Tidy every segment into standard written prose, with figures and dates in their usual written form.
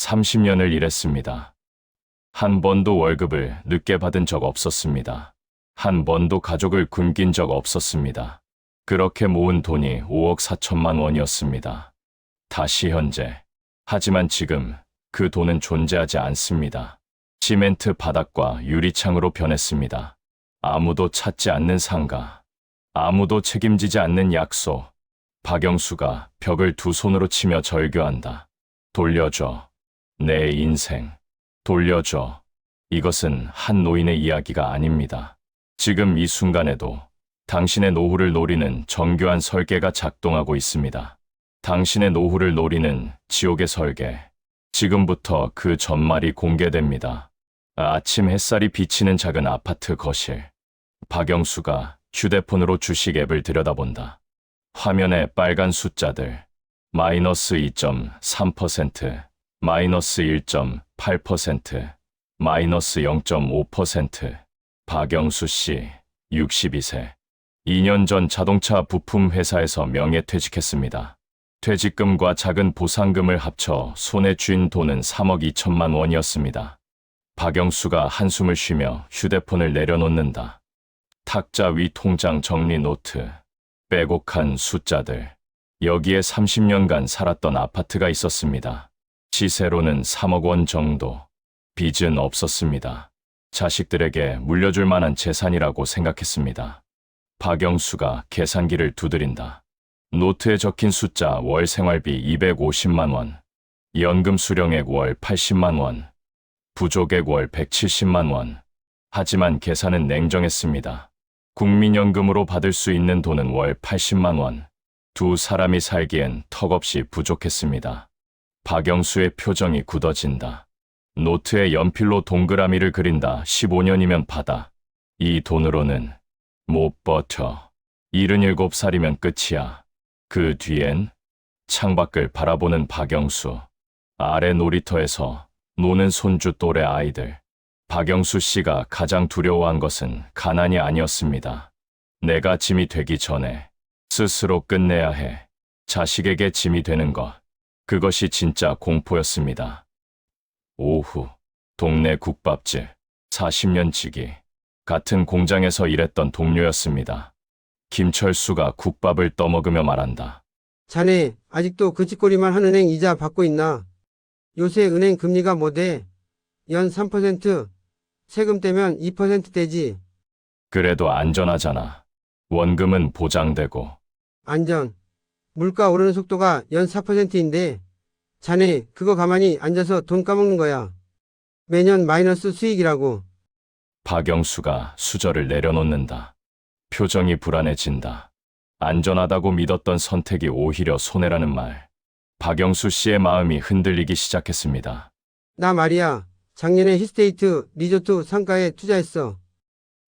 30년을 일했습니다. 한 번도 월급을 늦게 받은 적 없었습니다. 한 번도 가족을 굶긴 적 없었습니다. 그렇게 모은 돈이 5억 4천만 원이었습니다. 다시 현재. 하지만 지금 그 돈은 존재하지 않습니다. 시멘트 바닥과 유리창으로 변했습니다. 아무도 찾지 않는 상가. 아무도 책임지지 않는 약속. 박영수가 벽을 두 손으로 치며 절규한다. 돌려줘. 내 인생. 돌려줘. 이것은 한 노인의 이야기가 아닙니다. 지금 이 순간에도 당신의 노후를 노리는 정교한 설계가 작동하고 있습니다. 당신의 노후를 노리는 지옥의 설계. 지금부터 그 전말이 공개됩니다. 아침 햇살이 비치는 작은 아파트 거실. 박영수가 휴대폰으로 주식 앱을 들여다본다. 화면에 빨간 숫자들. 마이너스 2.3%, 마이너스 1.8%, 마이너스 0.5%. 박영수 씨, 62세. 2년 전 자동차 부품 회사에서 명예퇴직했습니다. 퇴직금과 작은 보상금을 합쳐 손에 쥔 돈은 3억 2천만 원이었습니다. 박영수가 한숨을 쉬며 휴대폰을 내려놓는다. 탁자 위 통장 정리 노트. 빼곡한 숫자들. 여기에 30년간 살았던 아파트가 있었습니다. 시세로는 3억 원 정도. 빚은 없었습니다. 자식들에게 물려줄 만한 재산이라고 생각했습니다. 박영수가 계산기를 두드린다. 노트에 적힌 숫자 월 생활비 250만 원, 연금 수령액 월 80만 원, 부족액 월 170만 원. 하지만 계산은 냉정했습니다. 국민연금으로 받을 수 있는 돈은 월 80만 원. 두 사람이 살기엔 턱없이 부족했습니다. 박영수의 표정이 굳어진다. 노트에 연필로 동그라미를 그린다. 15년이면 받아. 이 돈으로는 못 버텨. 77살이면 끝이야. 그 뒤엔 창밖을 바라보는 박영수. 아래 놀이터에서 노는 손주 또래 아이들. 박영수 씨가 가장 두려워한 것은 가난이 아니었습니다. 내가 짐이 되기 전에 스스로 끝내야 해. 자식에게 짐이 되는 것. 그것이 진짜 공포였습니다. 오후, 동네 국밥집, 40년 지기. 같은 공장에서 일했던 동료였습니다. 김철수가 국밥을 떠먹으며 말한다. 자네 아직도 그 짓거리만 한 은행 이자 받고 있나? 요새 은행 금리가 뭐대? 연 3%, 세금 떼면 2%대지. 그래도 안전하잖아. 원금은 보장되고. 안전. 물가 오르는 속도가 연 4%인데 자네 그거 가만히 앉아서 돈 까먹는 거야. 매년 마이너스 수익이라고. 박영수가 수저를 내려놓는다. 표정이 불안해진다. 안전하다고 믿었던 선택이 오히려 손해라는 말. 박영수 씨의 마음이 흔들리기 시작했습니다. 나 말이야. 작년에 힐스테이트 리조트 상가에 투자했어.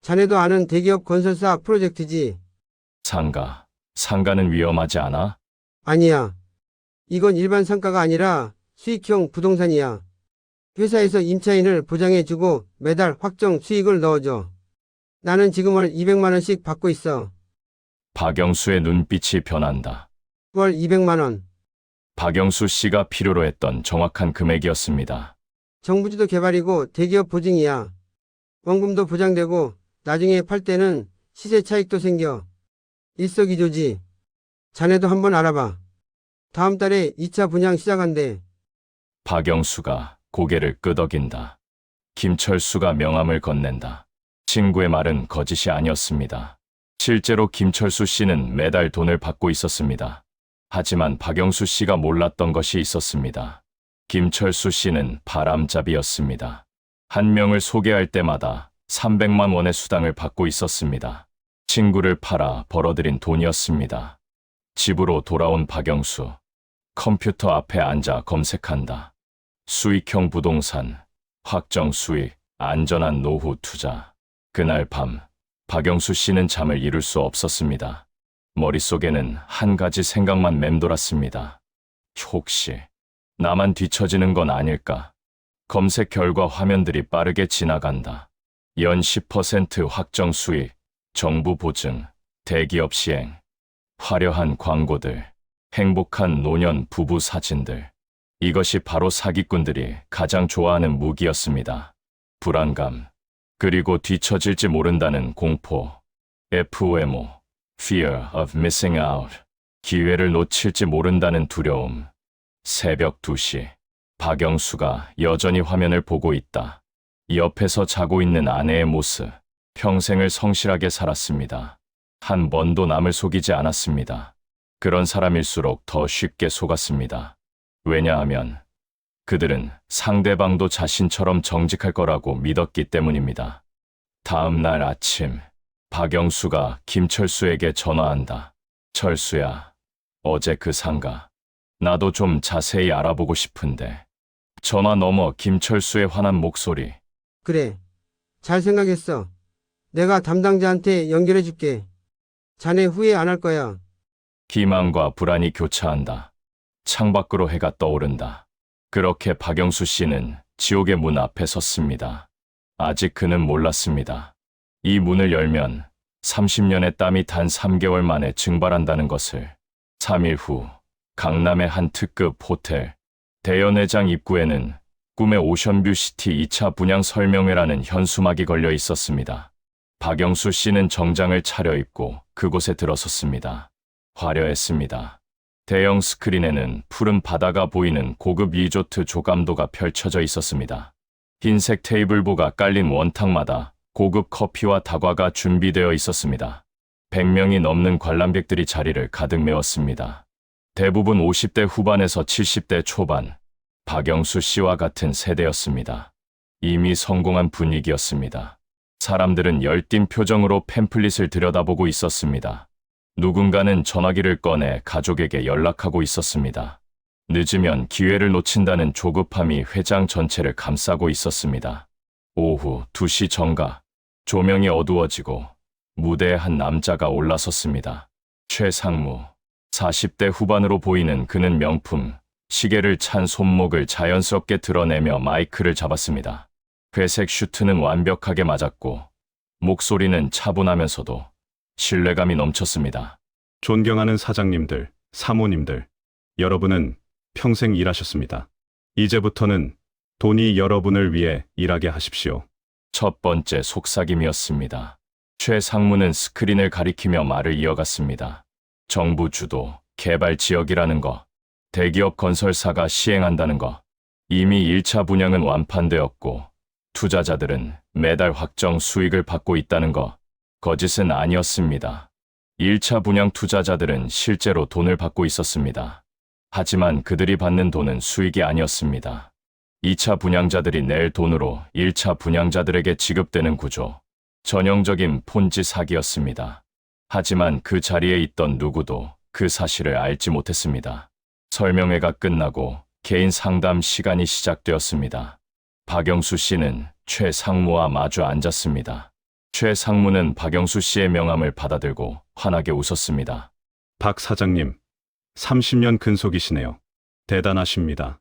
자네도 아는 대기업 건설사 프로젝트지. 상가는 위험하지 않아? 아니야. 이건 일반 상가가 아니라 수익형 부동산이야. 회사에서 임차인을 보장해주고 매달 확정 수익을 넣어줘. 나는 지금 월 200만 원씩 받고 있어. 박영수의 눈빛이 변한다. 월 200만 원. 박영수 씨가 필요로 했던 정확한 금액이었습니다. 정부주도 개발이고 대기업 보증이야. 원금도 보장되고 나중에 팔 때는 시세 차익도 생겨. 일석이조지. 자네도 한번 알아봐. 다음 달에 2차 분양 시작한대. 박영수가 고개를 끄덕인다. 김철수가 명함을 건넨다. 친구의 말은 거짓이 아니었습니다. 실제로 김철수 씨는 매달 돈을 받고 있었습니다. 하지만 박영수 씨가 몰랐던 것이 있었습니다. 김철수 씨는 바람잡이였습니다. 한 명을 소개할 때마다 300만 원의 수당을 받고 있었습니다. 친구를 팔아 벌어들인 돈이었습니다. 집으로 돌아온 박영수. 컴퓨터 앞에 앉아 검색한다. 수익형 부동산, 확정 수익, 안전한 노후 투자. 그날 밤, 박영수 씨는 잠을 이룰 수 없었습니다. 머릿속에는 한 가지 생각만 맴돌았습니다. 혹시 나만 뒤처지는 건 아닐까? 검색 결과 화면들이 빠르게 지나간다. 연 10% 확정 수익, 정부 보증, 대기업 시행, 화려한 광고들, 행복한 노년 부부 사진들. 이것이 바로 사기꾼들이 가장 좋아하는 무기였습니다. 불안감, 그리고 뒤처질지 모른다는 공포, FOMO, Fear of Missing Out, 기회를 놓칠지 모른다는 두려움. 새벽 2시, 박영수가 여전히 화면을 보고 있다. 옆에서 자고 있는 아내의 모습, 평생을 성실하게 살았습니다. 한 번도 남을 속이지 않았습니다. 그런 사람일수록 더 쉽게 속았습니다. 왜냐하면 그들은 상대방도 자신처럼 정직할 거라고 믿었기 때문입니다. 다음 날 아침, 박영수가 김철수에게 전화한다. 철수야, 어제 그 상가, 나도 좀 자세히 알아보고 싶은데. 전화 너머 김철수의 화난 목소리. 그래. 잘 생각했어. 내가 담당자한테 연결해 줄게. 자네 후회 안 할 거야. 기망과 불안이 교차한다. 창밖으로 해가 떠오른다. 그렇게 박영수 씨는 지옥의 문 앞에 섰습니다. 아직 그는 몰랐습니다. 이 문을 열면 30년의 땀이 단 3개월 만에 증발한다는 것을. 3일 후 강남의 한 특급 호텔 대연회장 입구에는 꿈의 오션뷰 시티 2차 분양 설명회라는 현수막이 걸려 있었습니다. 박영수 씨는 정장을 차려입고 그곳에 들어섰습니다. 화려했습니다. 대형 스크린에는 푸른 바다가 보이는 고급 리조트 조감도가 펼쳐져 있었습니다. 흰색 테이블보가 깔린 원탁마다 고급 커피와 다과가 준비되어 있었습니다. 100명이 넘는 관람객들이 자리를 가득 메웠습니다. 대부분 50대 후반에서 70대 초반, 박영수 씨와 같은 세대였습니다. 이미 성공한 분위기였습니다. 사람들은 열띤 표정으로 팸플릿을 들여다보고 있었습니다. 누군가는 전화기를 꺼내 가족에게 연락하고 있었습니다. 늦으면 기회를 놓친다는 조급함이 회장 전체를 감싸고 있었습니다. 오후 2시 정가, 조명이 어두워지고 무대에 한 남자가 올라섰습니다. 최상무. 40대 후반으로 보이는 그는 명품, 시계를 찬 손목을 자연스럽게 드러내며 마이크를 잡았습니다. 회색 슈트는 완벽하게 맞았고 목소리는 차분하면서도 신뢰감이 넘쳤습니다. 존경하는 사장님들, 사모님들, 여러분은 평생 일하셨습니다. 이제부터는 돈이 여러분을 위해 일하게 하십시오. 첫 번째 속삭임이었습니다. 최상무는 스크린을 가리키며 말을 이어갔습니다. 정부 주도, 개발 지역이라는 거, 대기업 건설사가 시행한다는 거, 이미 1차 분양은 완판되었고 투자자들은 매달 확정 수익을 받고 있다는 거, 거짓은 아니었습니다. 1차 분양 투자자들은 실제로 돈을 받고 있었습니다. 하지만 그들이 받는 돈은 수익이 아니었습니다. 2차 분양자들이 낼 돈으로 1차 분양자들에게 지급되는 구조, 전형적인 폰지 사기였습니다. 하지만 그 자리에 있던 누구도 그 사실을 알지 못했습니다. 설명회가 끝나고 개인 상담 시간이 시작되었습니다. 박영수 씨는 최상무와 마주 앉았습니다. 최상무는 박영수 씨의 명함을 받아들고 환하게 웃었습니다. 박 사장님, 30년 근속이시네요. 대단하십니다.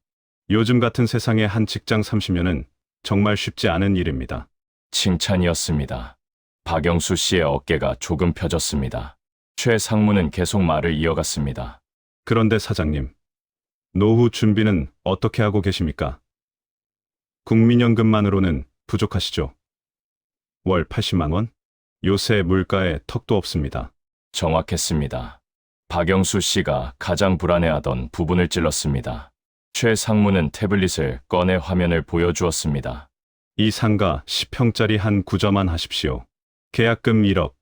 요즘 같은 세상에 한 직장 30년은 정말 쉽지 않은 일입니다. 칭찬이었습니다. 박영수 씨의 어깨가 조금 펴졌습니다. 최상무는 계속 말을 이어갔습니다. 그런데 사장님, 노후 준비는 어떻게 하고 계십니까? 국민연금만으로는 부족하시죠? 월 80만 원? 요새 물가에 턱도 없습니다. 정확했습니다. 박영수 씨가 가장 불안해하던 부분을 찔렀습니다. 최상무는 태블릿을 꺼내 화면을 보여주었습니다. 이 상가 10평짜리 한 구저만 하십시오. 계약금 1억,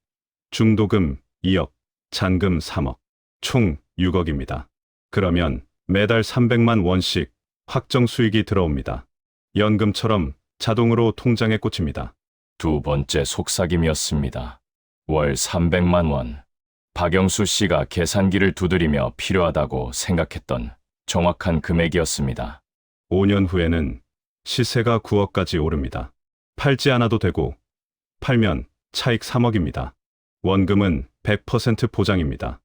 중도금 2억, 잔금 3억, 총 6억입니다. 그러면 매달 300만 원씩 확정 수익이 들어옵니다. 연금처럼 자동으로 통장에 꽂힙니다. 두 번째 속삭임이었습니다. 월 300만 원. 박영수 씨가 계산기를 두드리며 필요하다고 생각했던 정확한 금액이었습니다. 5년 후에는 시세가 9억까지 오릅니다. 팔지 않아도 되고, 팔면 차익 3억입니다. 원금은 100% 보장입니다.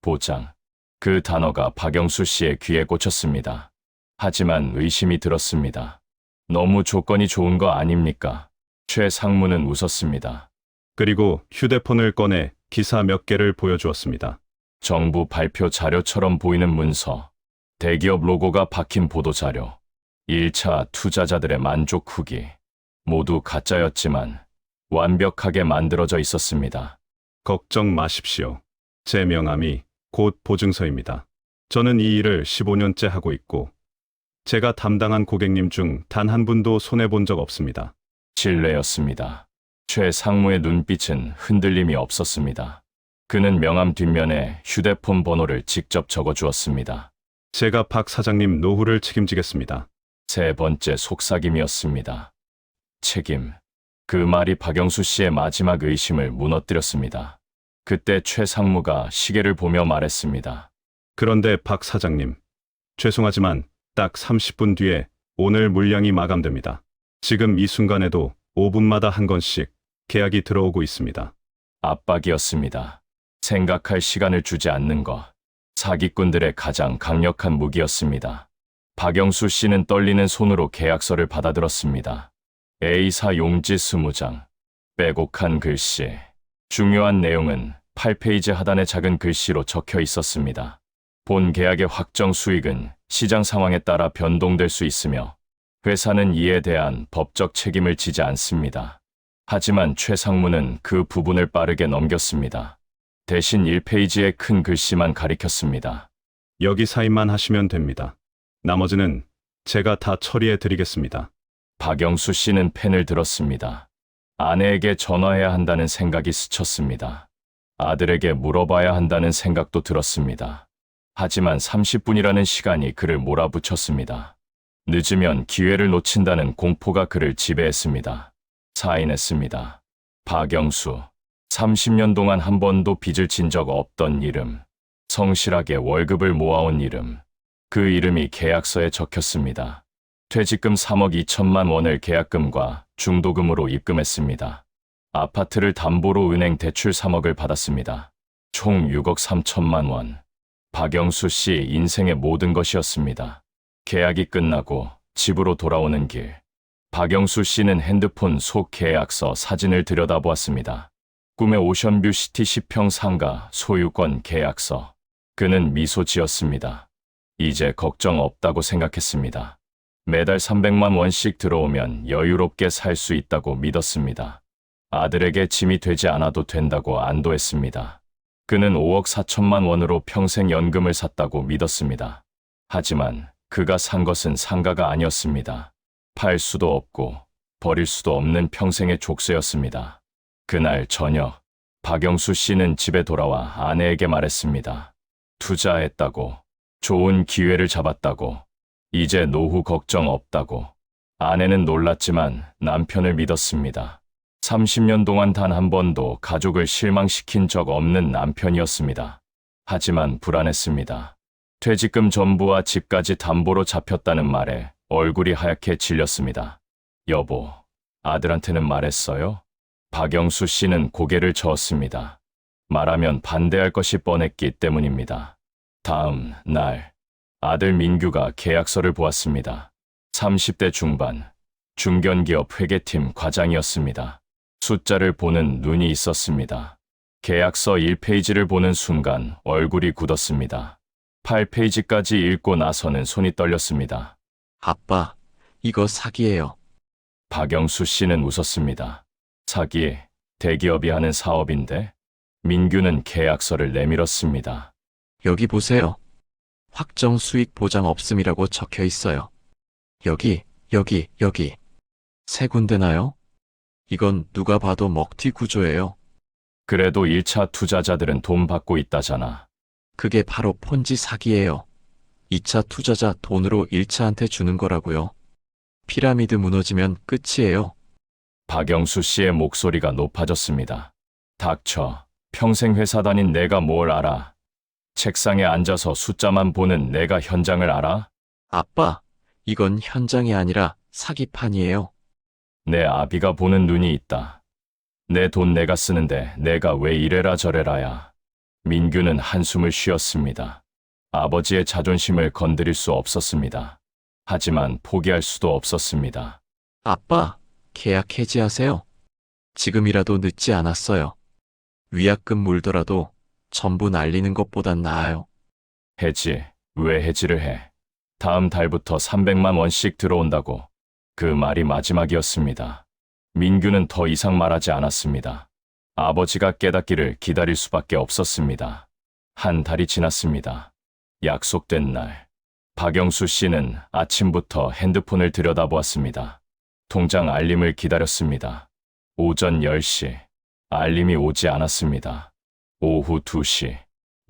보장. 그 단어가 박영수 씨의 귀에 꽂혔습니다. 하지만 의심이 들었습니다. 너무 조건이 좋은 거 아닙니까? 최상무는 웃었습니다. 그리고 휴대폰을 꺼내 기사 몇 개를 보여주었습니다. 정부 발표 자료처럼 보이는 문서, 대기업 로고가 박힌 보도자료, 1차 투자자들의 만족 후기, 모두 가짜였지만 완벽하게 만들어져 있었습니다. 걱정 마십시오. 제 명함이 곧 보증서입니다. 저는 이 일을 15년째 하고 있고 제가 담당한 고객님 중 단 한 분도 손해본 적 없습니다. 신뢰였습니다. 최 상무의 눈빛은 흔들림이 없었습니다. 그는 명함 뒷면에 휴대폰 번호를 직접 적어주었습니다. 제가 박 사장님 노후를 책임지겠습니다. 세 번째 속삭임이었습니다. 책임. 그 말이 박영수 씨의 마지막 의심을 무너뜨렸습니다. 그때 최 상무가 시계를 보며 말했습니다. 그런데 박 사장님, 죄송하지만 딱 30분 뒤에 오늘 물량이 마감됩니다. 지금 이 순간에도 5분마다 한 건씩 계약이 들어오고 있습니다. 압박이었습니다. 생각할 시간을 주지 않는 것. 사기꾼들의 가장 강력한 무기였습니다. 박영수 씨는 떨리는 손으로 계약서를 받아들었습니다. A사 용지 20장. 빼곡한 글씨. 중요한 내용은 8페이지 하단의 작은 글씨로 적혀 있었습니다. 본 계약의 확정 수익은 시장 상황에 따라 변동될 수 있으며 회사는 이에 대한 법적 책임을 지지 않습니다. 하지만 최 상무는 그 부분을 빠르게 넘겼습니다. 대신 1페이지의 큰 글씨만 가리켰습니다. 여기 사인만 하시면 됩니다. 나머지는 제가 다 처리해 드리겠습니다. 박영수 씨는 펜을 들었습니다. 아내에게 전화해야 한다는 생각이 스쳤습니다. 아들에게 물어봐야 한다는 생각도 들었습니다. 하지만 30분이라는 시간이 그를 몰아붙였습니다. 늦으면 기회를 놓친다는 공포가 그를 지배했습니다. 사인했습니다. 박영수. 30년 동안 한 번도 빚을 진 적 없던 이름. 성실하게 월급을 모아온 이름. 그 이름이 계약서에 적혔습니다. 퇴직금 3억 2천만 원을 계약금과 중도금으로 입금했습니다. 아파트를 담보로 은행 대출 3억을 받았습니다. 총 6억 3천만 원. 박영수 씨 인생의 모든 것이었습니다. 계약이 끝나고 집으로 돌아오는 길. 박영수 씨는 핸드폰 속 계약서 사진을 들여다보았습니다. 꿈의 오션뷰 시티 10평 상가 소유권 계약서. 그는 미소 지었습니다. 이제 걱정 없다고 생각했습니다. 매달 300만 원씩 들어오면 여유롭게 살 수 있다고 믿었습니다. 아들에게 짐이 되지 않아도 된다고 안도했습니다. 그는 5억 4천만 원으로 평생 연금을 샀다고 믿었습니다. 하지만 그가 산 것은 상가가 아니었습니다. 팔 수도 없고 버릴 수도 없는 평생의 족쇄였습니다. 그날 저녁, 박영수 씨는 집에 돌아와 아내에게 말했습니다. 투자했다고, 좋은 기회를 잡았다고, 이제 노후 걱정 없다고. 아내는 놀랐지만 남편을 믿었습니다. 30년 동안 단 한 번도 가족을 실망시킨 적 없는 남편이었습니다. 하지만 불안했습니다. 퇴직금 전부와 집까지 담보로 잡혔다는 말에 얼굴이 하얗게 질렸습니다. 여보, 아들한테는 말했어요? 박영수 씨는 고개를 저었습니다. 말하면 반대할 것이 뻔했기 때문입니다. 다음 날, 아들 민규가 계약서를 보았습니다. 30대 중반, 중견기업 회계팀 과장이었습니다. 숫자를 보는 눈이 있었습니다. 계약서 1페이지를 보는 순간 얼굴이 굳었습니다. 8페이지까지 읽고 나서는 손이 떨렸습니다. 아빠, 이거 사기예요. 박영수 씨는 웃었습니다. 사기, 대기업이 하는 사업인데? 민규는 계약서를 내밀었습니다. 여기 보세요. 확정 수익 보장 없음이라고 적혀 있어요. 여기. 세 군데나요? 이건 누가 봐도 먹튀 구조예요. 그래도 1차 투자자들은 돈 받고 있다잖아. 그게 바로 폰지 사기예요. 2차 투자자 돈으로 1차한테 주는 거라고요. 피라미드 무너지면 끝이에요. 박영수 씨의 목소리가 높아졌습니다. 닥쳐. 평생 회사 다닌 내가 뭘 알아? 책상에 앉아서 숫자만 보는 내가 현장을 알아? 아빠, 이건 현장이 아니라 사기판이에요. 내 아비가 보는 눈이 있다. 내 돈 내가 쓰는데 내가 왜 이래라 저래라야. 민규는 한숨을 쉬었습니다. 아버지의 자존심을 건드릴 수 없었습니다. 하지만 포기할 수도 없었습니다. 아빠, 계약 해지하세요. 지금이라도 늦지 않았어요. 위약금 물더라도 전부 날리는 것보단 나아요. 해지, 왜 해지를 해? 다음 달부터 300만 원씩 들어온다고. 그 말이 마지막이었습니다. 민규는 더 이상 말하지 않았습니다. 아버지가 깨닫기를 기다릴 수밖에 없었습니다. 한 달이 지났습니다. 약속된 날, 박영수 씨는 아침부터 핸드폰을 들여다보았습니다. 통장 알림을 기다렸습니다. 오전 10시, 알림이 오지 않았습니다. 오후 2시,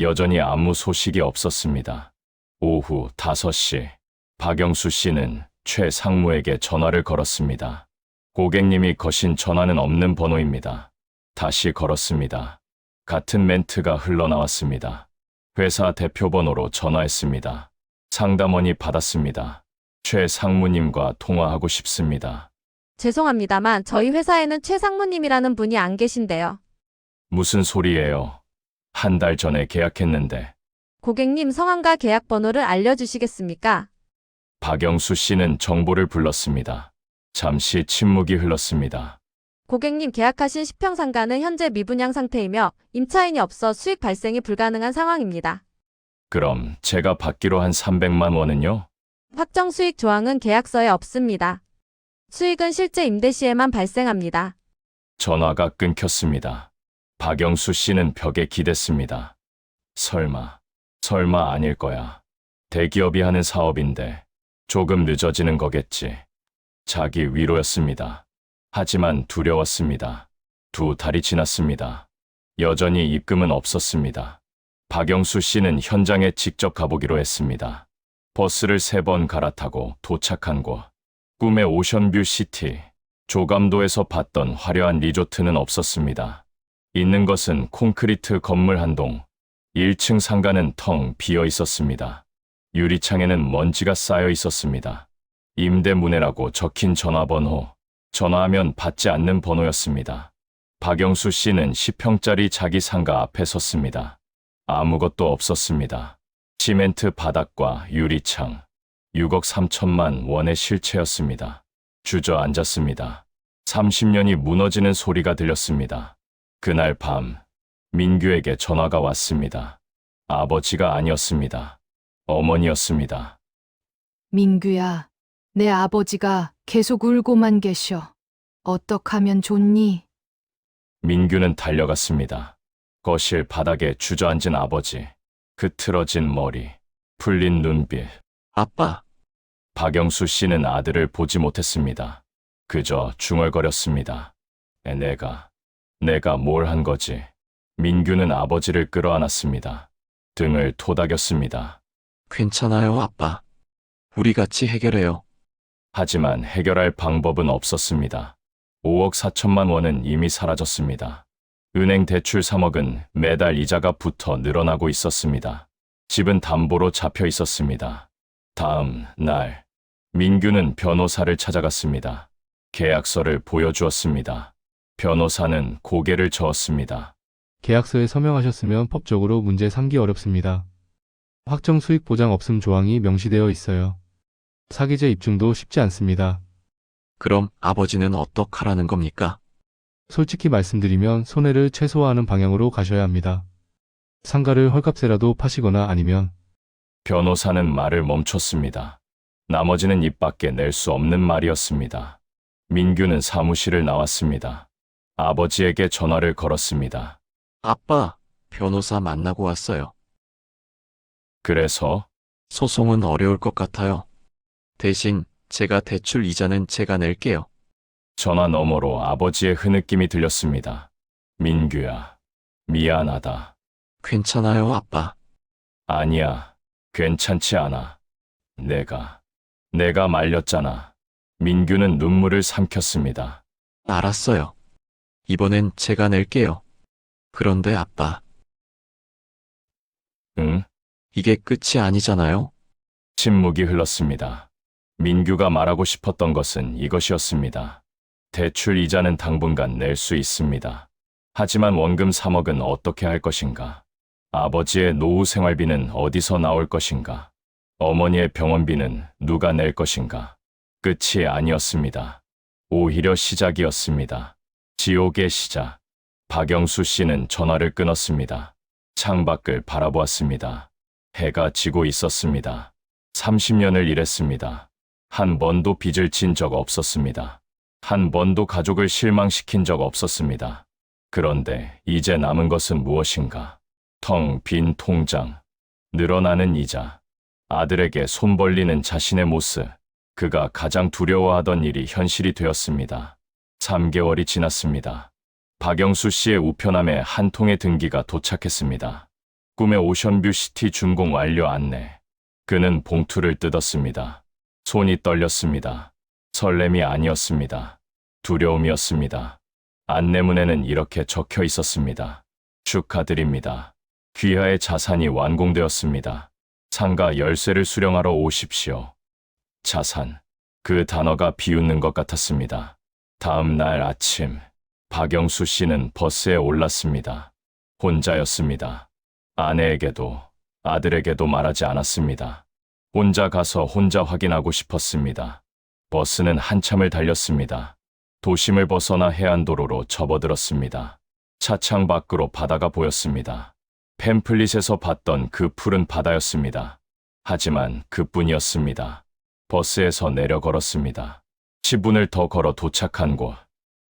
여전히 아무 소식이 없었습니다. 오후 5시, 박영수 씨는 최 상무에게 전화를 걸었습니다. 고객님이 거신 전화는 없는 번호입니다. 다시 걸었습니다. 같은 멘트가 흘러나왔습니다. 회사 대표 번호로 전화했습니다. 상담원이 받았습니다. 최 상무님과 통화하고 싶습니다. 죄송합니다만 저희 회사에는 최 상무님이라는 분이 안 계신데요. 무슨 소리예요? 한 달 전에 계약했는데. 고객님 성함과 계약 번호를 알려주시겠습니까? 박영수 씨는 정보를 불렀습니다. 잠시 침묵이 흘렀습니다. 고객님 계약하신 10평 상가는 현재 미분양 상태이며 임차인이 없어 수익 발생이 불가능한 상황입니다. 그럼 제가 받기로 한 300만 원은요? 확정 수익 조항은 계약서에 없습니다. 수익은 실제 임대 시에만 발생합니다. 전화가 끊겼습니다. 박영수 씨는 벽에 기댔습니다. 설마 아닐 거야. 대기업이 하는 사업인데 조금 늦어지는 거겠지. 자기 위로였습니다. 하지만 두려웠습니다. 2달이 지났습니다. 여전히 입금은 없었습니다. 박영수 씨는 현장에 직접 가보기로 했습니다. 버스를 3번 갈아타고 도착한 곳. 꿈의 오션뷰 시티. 조감도에서 봤던 화려한 리조트는 없었습니다. 있는 것은 콘크리트 건물 한 동. 1층 상가는 텅 비어 있었습니다. 유리창에는 먼지가 쌓여 있었습니다. 임대문의라고 적힌 전화번호. 전화하면 받지 않는 번호였습니다. 박영수 씨는 10평짜리 자기 상가 앞에 섰습니다. 아무것도 없었습니다. 시멘트 바닥과 유리창. 6억 3천만 원의 실체였습니다. 주저앉았습니다. 30년이 무너지는 소리가 들렸습니다. 그날 밤, 민규에게 전화가 왔습니다. 아버지가 아니었습니다. 어머니였습니다. 민규야, 내 아버지가 계속 울고만 계셔. 어떡하면 좋니? 민규는 달려갔습니다. 거실 바닥에 주저앉은 아버지, 흐트러진 머리, 풀린 눈빛. 아빠, 박영수 씨는 아들을 보지 못했습니다. 그저 중얼거렸습니다. 내가 뭘 한 거지? 민규는 아버지를 끌어안았습니다. 등을 토닥였습니다. 괜찮아요, 아빠. 우리 같이 해결해요. 하지만 해결할 방법은 없었습니다. 5억 4천만 원은 이미 사라졌습니다. 은행 대출 3억은 매달 이자가 붙어 늘어나고 있었습니다. 집은 담보로 잡혀 있었습니다. 다음 날, 민규는 변호사를 찾아갔습니다. 계약서를 보여주었습니다. 변호사는 고개를 저었습니다. 계약서에 서명하셨으면 법적으로 문제 삼기 어렵습니다. 확정 수익 보장 없음 조항이 명시되어 있어요. 사기죄 입증도 쉽지 않습니다. 그럼 아버지는 어떡하라는 겁니까? 솔직히 말씀드리면 손해를 최소화하는 방향으로 가셔야 합니다. 상가를 헐값에라도 파시거나 아니면 변호사는 말을 멈췄습니다. 나머지는 입 밖에 낼 수 없는 말이었습니다. 민규는 사무실을 나왔습니다. 아버지에게 전화를 걸었습니다. 아빠, 변호사 만나고 왔어요. 그래서 소송은 어려울 것 같아요. 대신 제가 대출 이자는 제가 낼게요. 전화 너머로 아버지의 흐느낌이 들렸습니다. 민규야, 미안하다. 괜찮아요, 아빠. 아니야, 괜찮지 않아. 내가 말렸잖아. 민규는 눈물을 삼켰습니다. 알았어요. 이번엔 제가 낼게요. 그런데 아빠, 응? 이게 끝이 아니잖아요. 침묵이 흘렀습니다. 민규가 말하고 싶었던 것은 이것이었습니다. 대출 이자는 당분간 낼 수 있습니다. 하지만 원금 3억은 어떻게 할 것인가? 아버지의 노후 생활비는 어디서 나올 것인가? 어머니의 병원비는 누가 낼 것인가? 끝이 아니었습니다. 오히려 시작이었습니다. 지옥의 시작. 박영수 씨는 전화를 끊었습니다. 창밖을 바라보았습니다. 해가 지고 있었습니다. 30년을 일했습니다. 한 번도 빚을 진 적 없었습니다. 한 번도 가족을 실망시킨 적 없었습니다. 그런데 이제 남은 것은 무엇인가? 텅 빈 통장, 늘어나는 이자, 아들에게 손 벌리는 자신의 모습, 그가 가장 두려워하던 일이 현실이 되었습니다. 3개월이 지났습니다. 박영수 씨의 우편함에 한 통의 등기가 도착했습니다. 꿈의 오션뷰 시티 준공 완료 안내. 그는 봉투를 뜯었습니다. 손이 떨렸습니다. 설렘이 아니었습니다. 두려움이었습니다. 안내문에는 이렇게 적혀 있었습니다. 축하드립니다. 귀하의 자산이 완공되었습니다. 상가 열쇠를 수령하러 오십시오. 자산. 그 단어가 비웃는 것 같았습니다. 다음 날 아침, 박영수 씨는 버스에 올랐습니다. 혼자였습니다. 아내에게도 아들에게도 말하지 않았습니다. 혼자 가서 혼자 확인하고 싶었습니다. 버스는 한참을 달렸습니다. 도심을 벗어나 해안도로로 접어들었습니다. 차창 밖으로 바다가 보였습니다. 팸플릿에서 봤던 그 푸른 바다였습니다. 하지만 그뿐이었습니다. 버스에서 내려 걸었습니다. 10분을 더 걸어 도착한 곳.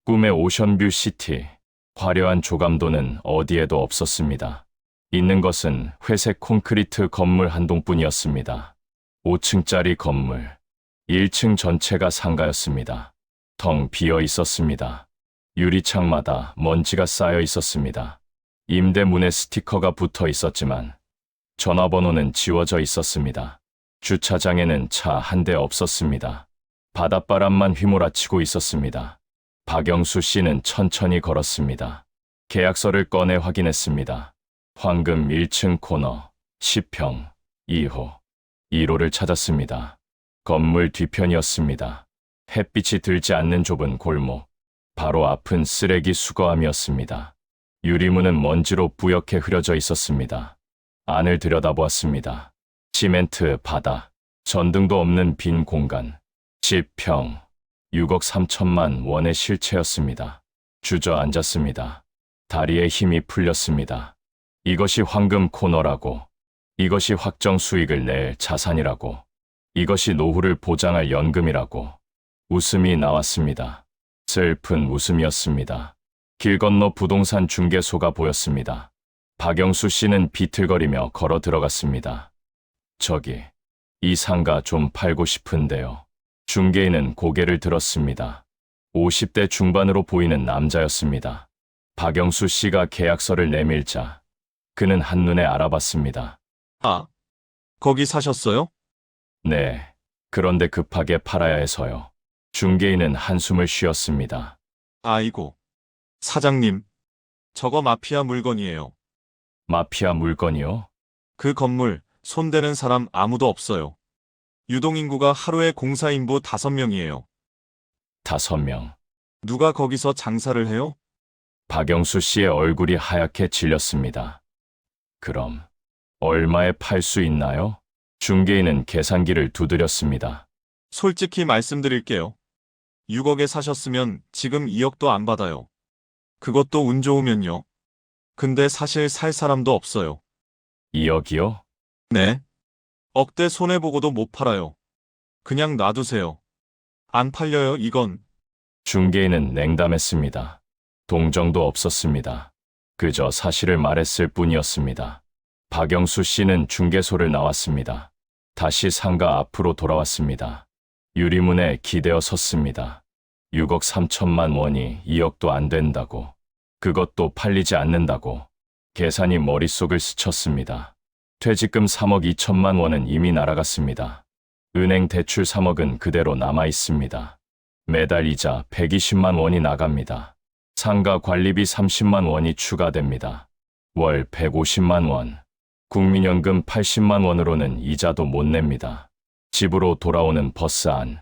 꿈의 오션뷰 시티. 화려한 조감도는 어디에도 없었습니다. 있는 것은 회색 콘크리트 건물 한 동뿐이었습니다. 5층짜리 건물. 1층 전체가 상가였습니다. 텅 비어 있었습니다. 유리창마다 먼지가 쌓여 있었습니다. 임대문에 스티커가 붙어 있었지만 전화번호는 지워져 있었습니다. 주차장에는 차 한 대 없었습니다. 바닷바람만 휘몰아치고 있었습니다. 박영수 씨는 천천히 걸었습니다. 계약서를 꺼내 확인했습니다. 황금 1층 코너, 10평, 2호, 1호를 찾았습니다. 건물 뒤편이었습니다. 햇빛이 들지 않는 좁은 골목, 바로 앞은 쓰레기 수거함이었습니다. 유리문은 먼지로 뿌옇게 흐려져 있었습니다. 안을 들여다보았습니다. 시멘트 바닥, 전등도 없는 빈 공간, 10평, 6억 3천만 원의 실체였습니다. 주저앉았습니다. 다리에 힘이 풀렸습니다. 이것이 황금 코너라고, 이것이 확정 수익을 낼 자산이라고, 이것이 노후를 보장할 연금이라고. 웃음이 나왔습니다. 슬픈 웃음이었습니다. 길 건너 부동산 중개소가 보였습니다. 박영수 씨는 비틀거리며 걸어 들어갔습니다. 저기, 이 상가 좀 팔고 싶은데요. 중개인은 고개를 들었습니다. 50대 중반으로 보이는 남자였습니다. 박영수 씨가 계약서를 내밀자 그는 한눈에 알아봤습니다. 아, 거기 사셨어요? 네, 그런데 급하게 팔아야 해서요. 중개인은 한숨을 쉬었습니다. 아이고. 사장님, 저거 마피아 물건이에요. 마피아 물건이요? 그 건물 손대는 사람 아무도 없어요. 유동인구가 하루에 공사인부 5명이에요. 5명. 누가 거기서 장사를 해요? 박영수 씨의 얼굴이 하얗게 질렸습니다. 그럼 얼마에 팔 수 있나요? 중개인은 계산기를 두드렸습니다. 솔직히 말씀드릴게요. 6억에 사셨으면 지금 2억도 안 받아요. 그것도 운 좋으면요. 근데 사실 살 사람도 없어요. 2억이요? 네. 억대 손해보고도 못 팔아요. 그냥 놔두세요. 안 팔려요, 이건. 중개인은 냉담했습니다. 동정도 없었습니다. 그저 사실을 말했을 뿐이었습니다. 박영수 씨는 중개소를 나왔습니다. 다시 상가 앞으로 돌아왔습니다. 유리문에 기대어 섰습니다. 6억 3천만 원이 2억도 안 된다고. 그것도 팔리지 않는다고. 계산이 머릿속을 스쳤습니다. 퇴직금 3억 2천만 원은 이미 날아갔습니다. 은행 대출 3억은 그대로 남아 있습니다. 매달 이자 120만 원이 나갑니다. 상가 관리비 30만 원이 추가됩니다. 월 150만 원. 국민연금 80만 원으로는 이자도 못 냅니다. 집으로 돌아오는 버스 안.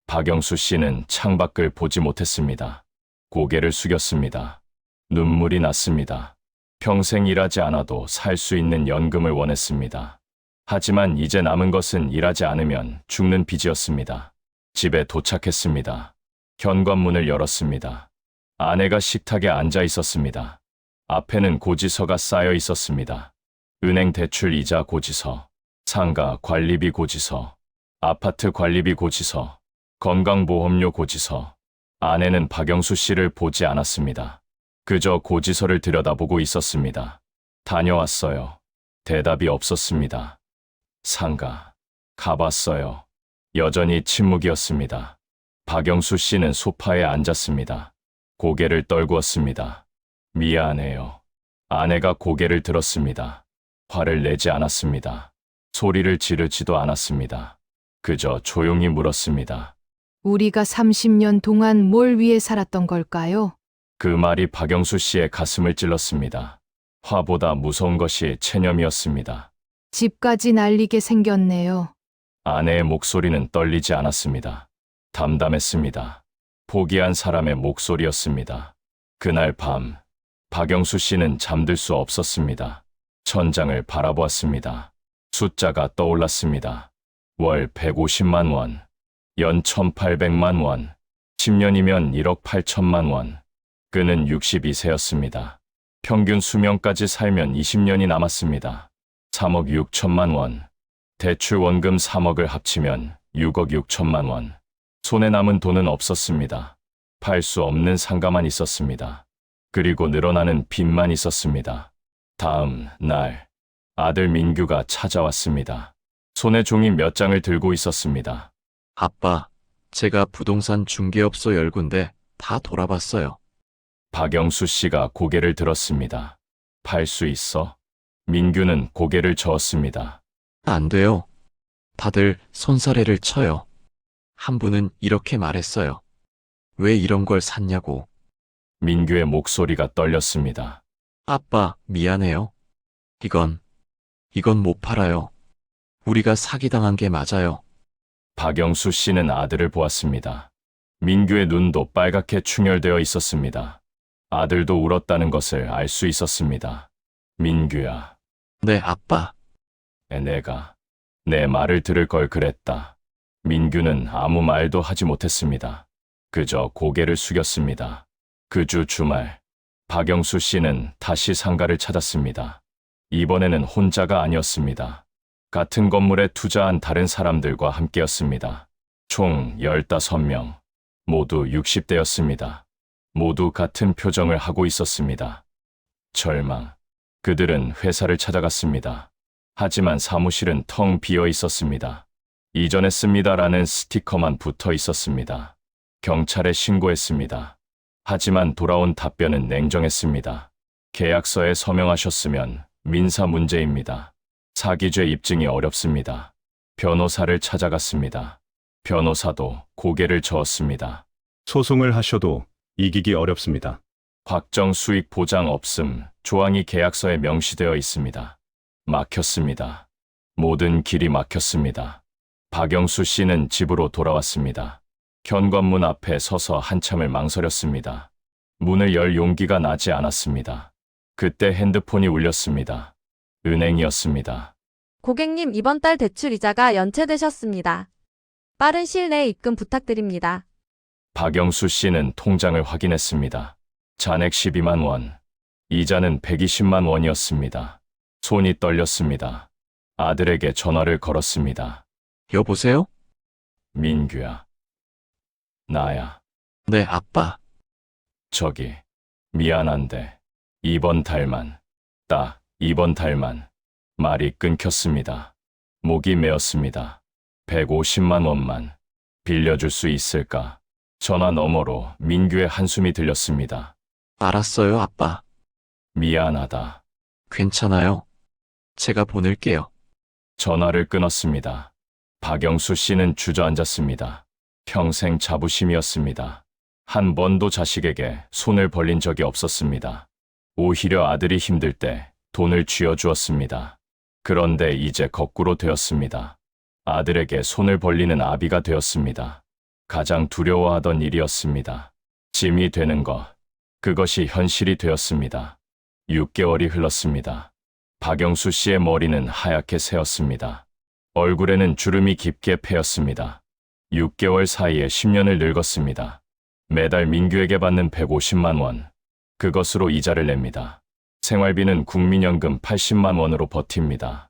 박영수 씨는 창밖을 보지 못했습니다. 고개를 숙였습니다. 눈물이 났습니다. 평생 일하지 않아도 살 수 있는 연금을 원했습니다. 하지만 이제 남은 것은 일하지 않으면 죽는 빚이었습니다. 집에 도착했습니다. 현관문을 열었습니다. 아내가 식탁에 앉아 있었습니다. 앞에는 고지서가 쌓여 있었습니다. 은행 대출 이자 고지서, 상가 관리비 고지서, 아파트 관리비 고지서, 건강보험료 고지서. 아내는 박영수 씨를 보지 않았습니다. 그저 고지서를 들여다보고 있었습니다. 다녀왔어요. 대답이 없었습니다. 상가. 가봤어요. 여전히 침묵이었습니다. 박영수 씨는 소파에 앉았습니다. 고개를 떨구었습니다. 미안해요. 아내가 고개를 들었습니다. 화를 내지 않았습니다. 소리를 지르지도 않았습니다. 그저 조용히 물었습니다. 우리가 30년 동안 뭘 위해 살았던 걸까요? 그 말이 박영수 씨의 가슴을 찔렀습니다. 화보다 무서운 것이 체념이었습니다. 집까지 날리게 생겼네요. 아내의 목소리는 떨리지 않았습니다. 담담했습니다. 포기한 사람의 목소리였습니다. 그날 밤, 박영수 씨는 잠들 수 없었습니다. 천장을 바라보았습니다. 숫자가 떠올랐습니다. 월 150만 원, 연 1,800만 원, 10년이면 1억 8천만 원. 그는 62세였습니다. 평균 수명까지 살면 20년이 남았습니다. 3억 6천만 원. 대출 원금 3억을 합치면 6억 6천만 원. 손에 남은 돈은 없었습니다. 팔 수 없는 상가만 있었습니다. 그리고 늘어나는 빚만 있었습니다. 다음 날, 아들 민규가 찾아왔습니다. 손에 종이 몇 장을 들고 있었습니다. 아빠, 제가 부동산 중개업소 10군데 다 돌아봤어요. 박영수 씨가 고개를 들었습니다. 팔 수 있어? 민규는 고개를 저었습니다. 안 돼요. 다들 손사래를 쳐요. 한 분은 이렇게 말했어요. 왜 이런 걸 샀냐고. 민규의 목소리가 떨렸습니다. 아빠, 미안해요. 이건 못 팔아요. 우리가 사기당한 게 맞아요. 박영수 씨는 아들을 보았습니다. 민규의 눈도 빨갛게 충혈되어 있었습니다. 아들도 울었다는 것을 알 수 있었습니다. 민규야, 네, 아빠. 내가 내 말을 들을 걸 그랬다. 민규는 아무 말도 하지 못했습니다. 그저 고개를 숙였습니다. 그 주 주말, 박영수 씨는 다시 상가를 찾았습니다. 이번에는 혼자가 아니었습니다. 같은 건물에 투자한 다른 사람들과 함께였습니다. 총 15명, 모두 60대였습니다. 모두 같은 표정을 하고 있었습니다. 절망. 그들은 회사를 찾아갔습니다. 하지만 사무실은 텅 비어 있었습니다. 이전했습니다라는 스티커만 붙어 있었습니다. 경찰에 신고했습니다. 하지만 돌아온 답변은 냉정했습니다. 계약서에 서명하셨으면 민사 문제입니다. 사기죄 입증이 어렵습니다. 변호사를 찾아갔습니다. 변호사도 고개를 저었습니다. 소송을 하셔도 이기기 어렵습니다. 확정 수익 보장 없음 조항이 계약서에 명시되어 있습니다. 막혔습니다. 모든 길이 막혔습니다. 박영수 씨는 집으로 돌아왔습니다. 현관문 앞에 서서 한참을 망설였습니다. 문을 열 용기가 나지 않았습니다. 그때 핸드폰이 울렸습니다. 은행이었습니다. 고객님, 이번 달 대출 이자가 연체되셨습니다. 빠른 시일 내에 입금 부탁드립니다. 박영수 씨는 통장을 확인했습니다. 잔액 12만 원, 이자는 120만 원이었습니다. 손이 떨렸습니다. 아들에게 전화를 걸었습니다. 여보세요? 민규야. 나야. 네, 아빠. 저기, 미안한데, 이번 달만, 딱 이번 달만, 말이 끊겼습니다. 목이 메었습니다. 150만 원만 빌려줄 수 있을까? 전화 너머로 민규의 한숨이 들렸습니다. 알았어요, 아빠. 미안하다. 괜찮아요. 제가 보낼게요. 전화를 끊었습니다. 박영수 씨는 주저앉았습니다. 평생 자부심이었습니다. 한 번도 자식에게 손을 벌린 적이 없었습니다. 오히려 아들이 힘들 때 돈을 쥐어주었습니다. 그런데 이제 거꾸로 되었습니다. 아들에게 손을 벌리는 아비가 되었습니다. 가장 두려워하던 일이었습니다. 짐이 되는 것, 그것이 현실이 되었습니다. 6개월이 흘렀습니다. 박영수 씨의 머리는 하얗게 새었습니다. 얼굴에는 주름이 깊게 패였습니다. 6개월 사이에 10년을 늙었습니다. 매달 민규에게 받는 150만 원, 그것으로 이자를 냅니다. 생활비는 국민연금 80만 원으로 버팁니다.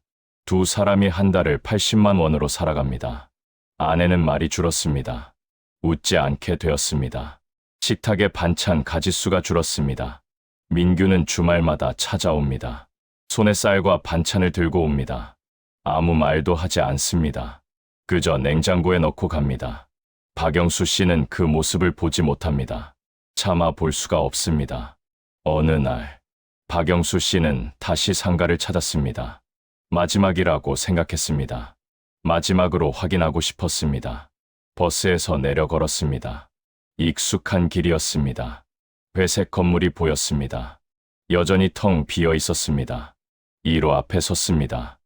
두 사람이 한 달을 80만 원으로 살아갑니다. 아내는 말이 줄었습니다. 웃지 않게 되었습니다. 식탁에 반찬 가짓수가 줄었습니다. 민규는 주말마다 찾아옵니다. 손에 쌀과 반찬을 들고 옵니다. 아무 말도 하지 않습니다. 그저 냉장고에 넣고 갑니다. 박영수 씨는 그 모습을 보지 못합니다. 차마 볼 수가 없습니다. 어느 날, 박영수 씨는 다시 상가를 찾았습니다. 마지막이라고 생각했습니다. 마지막으로 확인하고 싶었습니다. 버스에서 내려 걸었습니다. 익숙한 길이었습니다. 회색 건물이 보였습니다. 여전히 텅 비어 있었습니다. 1호 앞에 섰습니다.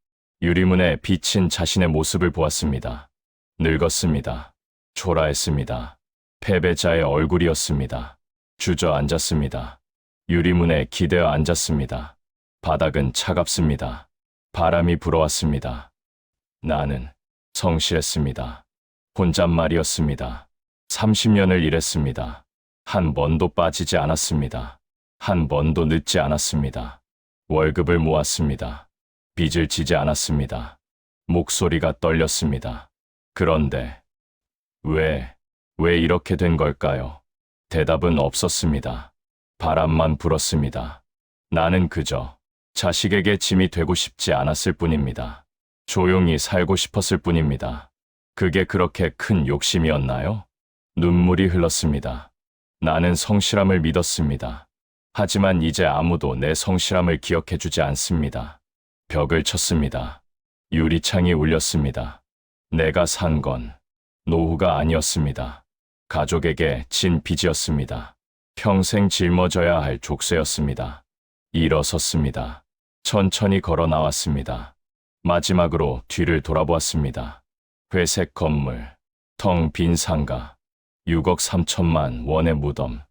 유리문에 비친 자신의 모습을 보았습니다. 늙었습니다. 초라했습니다. 패배자의 얼굴이었습니다. 주저앉았습니다. 유리문에 기대어 앉았습니다. 바닥은 차갑습니다. 바람이 불어왔습니다. 나는 성실했습니다. 혼잣말이었습니다. 30년을 일했습니다. 한 번도 빠지지 않았습니다. 한 번도 늦지 않았습니다. 월급을 모았습니다. 빚을 지지 않았습니다. 목소리가 떨렸습니다. 그런데 왜 이렇게 된 걸까요? 대답은 없었습니다. 바람만 불었습니다. 나는 그저 자식에게 짐이 되고 싶지 않았을 뿐입니다. 조용히 살고 싶었을 뿐입니다. 그게 그렇게 큰 욕심이었나요? 눈물이 흘렀습니다. 나는 성실함을 믿었습니다. 하지만 이제 아무도 내 성실함을 기억해주지 않습니다. 벽을 쳤습니다. 유리창이 울렸습니다. 내가 산 건 노후가 아니었습니다. 가족에게 진 빚이었습니다. 평생 짊어져야 할 족쇄였습니다. 일어섰습니다. 천천히 걸어 나왔습니다. 마지막으로 뒤를 돌아보았습니다. 회색 건물, 텅 빈 상가, 6억 3천만 원의 무덤.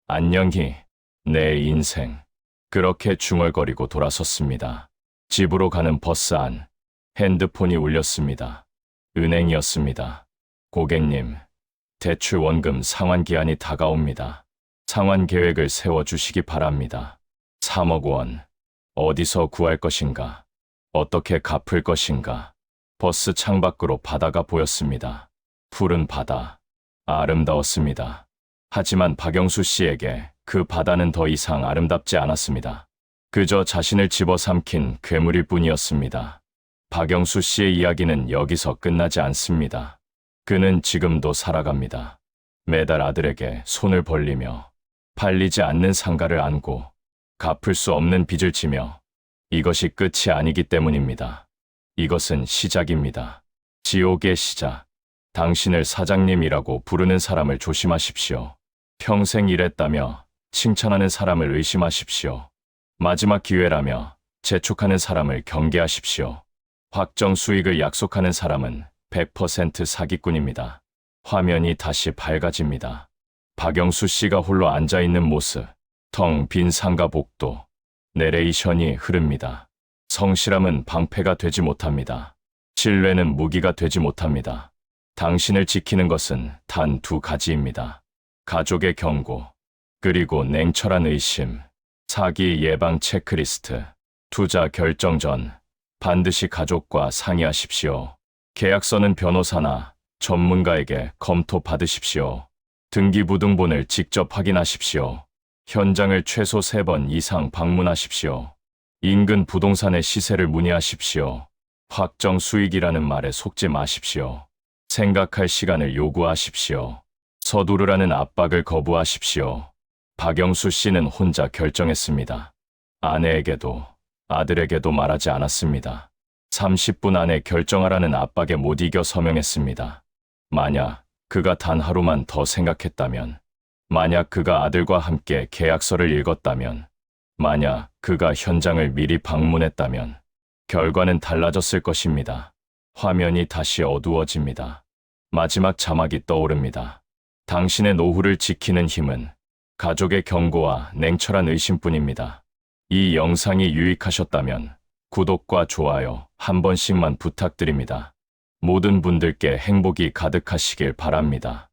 안녕히 내 인생. 그렇게 중얼거리고 돌아섰습니다. 집으로 가는 버스 안, 핸드폰이 울렸습니다. 은행이었습니다. 고객님, 대출 원금 상환 기한이 다가옵니다. 상환 계획을 세워주시기 바랍니다. 3억 원. 어디서 구할 것인가? 어떻게 갚을 것인가? 버스 창밖으로 바다가 보였습니다. 푸른 바다. 아름다웠습니다. 하지만 박영수 씨에게 그 바다는 더 이상 아름답지 않았습니다. 그저 자신을 집어삼킨 괴물일 뿐이었습니다. 박영수 씨의 이야기는 여기서 끝나지 않습니다. 그는 지금도 살아갑니다. 매달 아들에게 손을 벌리며 팔리지 않는 상가를 안고 갚을 수 없는 빚을 지며 이것이 끝이 아니기 때문입니다. 이것은 시작입니다. 지옥의 시작. 당신을 사장님이라고 부르는 사람을 조심하십시오. 평생 일했다며 칭찬하는 사람을 의심하십시오. 마지막 기회라며 재촉하는 사람을 경계하십시오. 확정 수익을 약속하는 사람은 100% 사기꾼입니다. 화면이 다시 밝아집니다. 박영수 씨가 홀로 앉아있는 모습, 텅 빈 상가 복도, 내레이션이 흐릅니다. 성실함은 방패가 되지 못합니다. 신뢰는 무기가 되지 못합니다. 당신을 지키는 것은 단 두 가지입니다. 가족의 경고, 그리고 냉철한 의심, 사기 예방 체크리스트, 투자 결정 전 반드시 가족과 상의하십시오. 계약서는 변호사나 전문가에게 검토 받으십시오. 등기부등본을 직접 확인하십시오. 현장을 최소 3번 이상 방문하십시오. 인근 부동산의 시세를 문의하십시오. 확정 수익이라는 말에 속지 마십시오. 생각할 시간을 요구하십시오. 서두르라는 압박을 거부하십시오. 박영수 씨는 혼자 결정했습니다. 아내에게도 아들에게도 말하지 않았습니다. 30분 안에 결정하라는 압박에 못 이겨 서명했습니다. 만약 그가 단 하루만 더 생각했다면, 만약 그가 아들과 함께 계약서를 읽었다면, 만약 그가 현장을 미리 방문했다면, 결과는 달라졌을 것입니다. 화면이 다시 어두워집니다. 마지막 자막이 떠오릅니다. 당신의 노후를 지키는 힘은 가족의 경고와 냉철한 의심뿐입니다. 이 영상이 유익하셨다면 구독과 좋아요 한 번씩만 부탁드립니다. 모든 분들께 행복이 가득하시길 바랍니다.